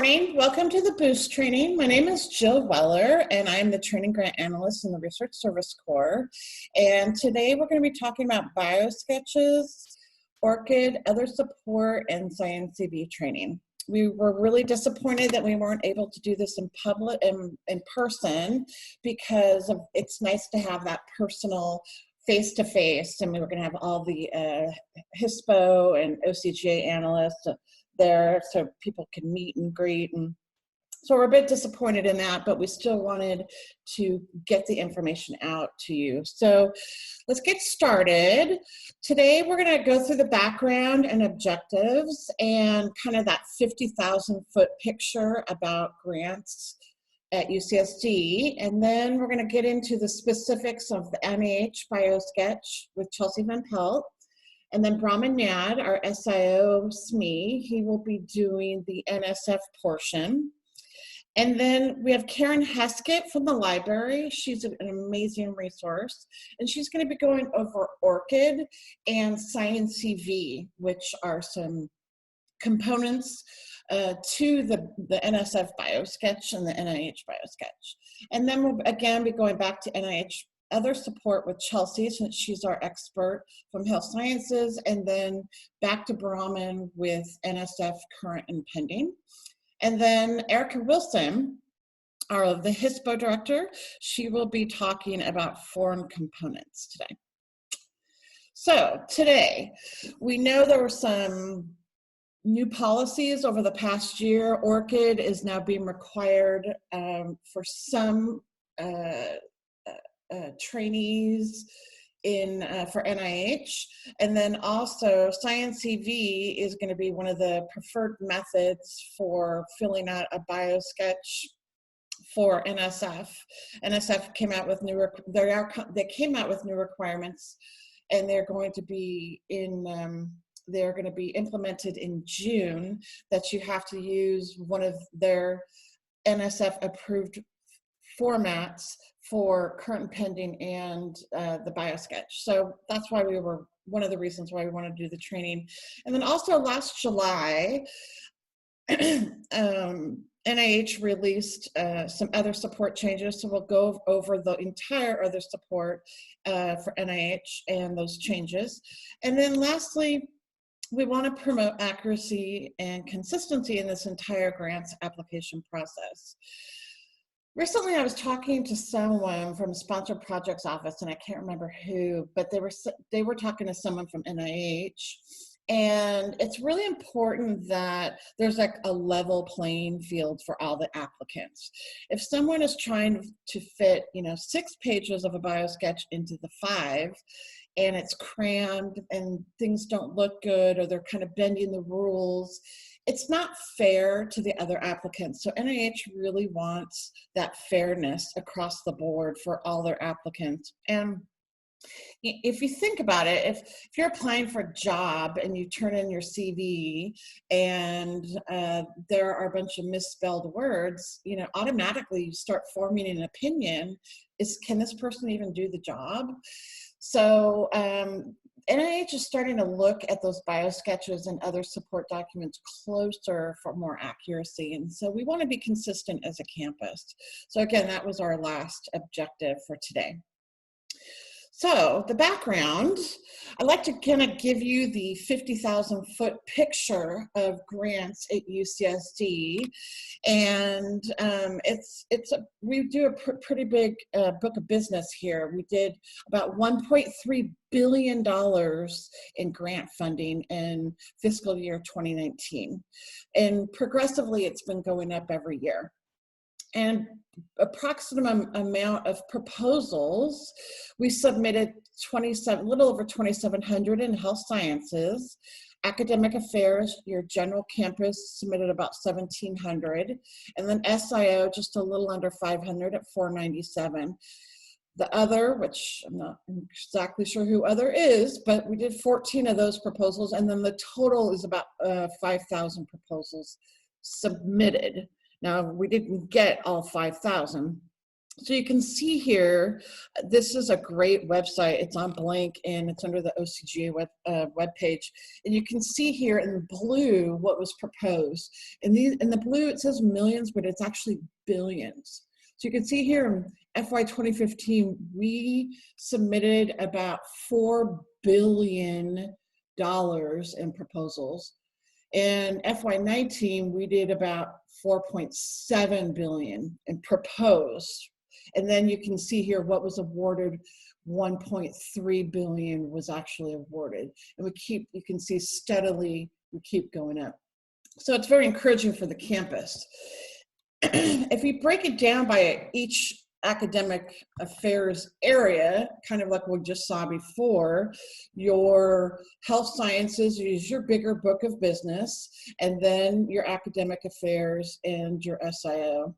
morning. Welcome to the BOOSST training. My name is Jill Weller, and I'm the Training Grant Analyst in the Research Service Corps. And today we're going to be talking about biosketches, ORCID, other support, and Science CV training. We were really disappointed that we weren't able to do this in public, in person, because it's nice to have that personal face-to-face, and we were going to have all the HISPO and OCGA analysts there so people can meet and greet. And so we're a bit disappointed in that, but we still wanted to get the information out to you. So let's get started. Today we're going to go through the background and objectives and kind of that 50,000-foot picture about grants at UCSD, and then we're going to get into the specifics of the NIH BioSketch with Chelsea Van Pelt, and then Brahman Nad, our SIO SME, he will be doing the NSF portion. And then we have Karen Heskett from the library. She's an amazing resource, and she's going to be going over ORCID and Science CV, which are some components to the NSF BioSketch and the NIH BioSketch. And then we'll again be going back to NIH other support with Chelsea, since she's our expert from Health Sciences, and then back to Brahman with NSF current and pending. And then Erica Wilson, the HISPO director, she will be talking about foreign components today. So today, we know there were some new policies over the past year. ORCID is now being required for some trainees for NIH, and then also Science CV is going to be one of the preferred methods for filling out a biosketch for NSF. NSF came out with they came out with new requirements, and they're going to be implemented in June, that you have to use one of their NSF approved formats for current pending and the biosketch. So that's why one of the reasons why we want to do the training. And then also last July, NIH released some other support changes. So we'll go over the entire other support for NIH and those changes. And then lastly, we want to promote accuracy and consistency in this entire grants application process. Recently, I was talking to someone from Sponsored Projects Office, and I can't remember who, but they were talking to someone from NIH, and it's really important that there's like a level playing field for all the applicants. If someone is trying to fit, 6 pages of a biosketch into the 5, and it's crammed and things don't look good, or they're kind of bending the rules, it's not fair to the other applicants. So NIH really wants that fairness across the board for all their applicants. And if you think about it, if you're applying for a job and you turn in your CV and there are a bunch of misspelled words, automatically you start forming an opinion. Can this person even do the job? So NIH is starting to look at those biosketches and other support documents closer for more accuracy. And so we want to be consistent as a campus. So again, that was our last objective for today. So the background, I'd like to kind of give you the 50,000-foot picture of grants at UCSD, and we do a pretty big book of business here. We did about $1.3 billion in grant funding in fiscal year 2019, and progressively it's been going up every year. And approximate amount of proposals, we submitted a little over 2,700 in health sciences. Academic affairs, your general campus, submitted about 1,700, and then SIO just a little under 500 at 497. The other, which I'm not exactly sure who other is, but we did 14 of those proposals, and then the total is about 5,000 proposals submitted. Now, we didn't get all 5,000, So you can see here, this is a great website. It's on Blink and it's under the OCGA web page. And you can see here in blue what was proposed. In the blue it says millions, but it's actually billions. So you can see here in FY 2015, we submitted about $4 billion in proposals. In FY19, we did about 4.7 billion and proposed. And then you can see here what was awarded. 1.3 billion was actually awarded. And you can see steadily, we keep going up. So it's very encouraging for the campus. If we break it down by each academic affairs area, kind of like we just saw before, your health sciences is your bigger book of business, and then your academic affairs and your SIO.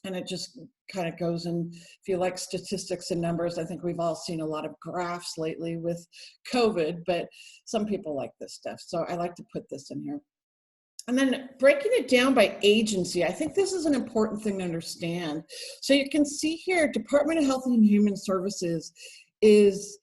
And it just kind of goes in. If you like statistics and numbers, I think we've all seen a lot of graphs lately with COVID, but some people like this stuff. So I like to put this in here. And then breaking it down by agency, I think this is an important thing to understand. So you can see here, Department of Health and Human Services is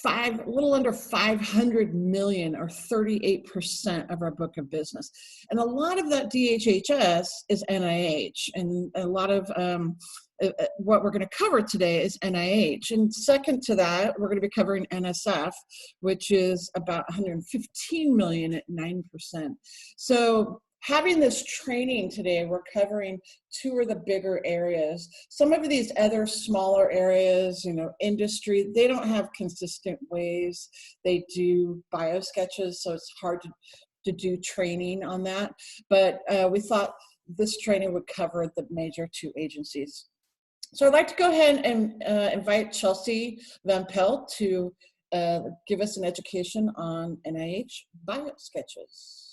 a little under 500 million, or 38% of our book of business. And a lot of that DHHS is NIH, and a lot of what we're going to cover today is NIH. And second to that, we're going to be covering NSF, which is about 115 million at 9%. So having this training today, we're covering two of the bigger areas. Some of these other smaller areas, industry, they don't have consistent ways they do bio sketches, so it's hard to do training on that. But we thought this training would cover the major two agencies. So I'd like to go ahead and invite Chelsea Van Pelt to give us an education on NIH bio sketches.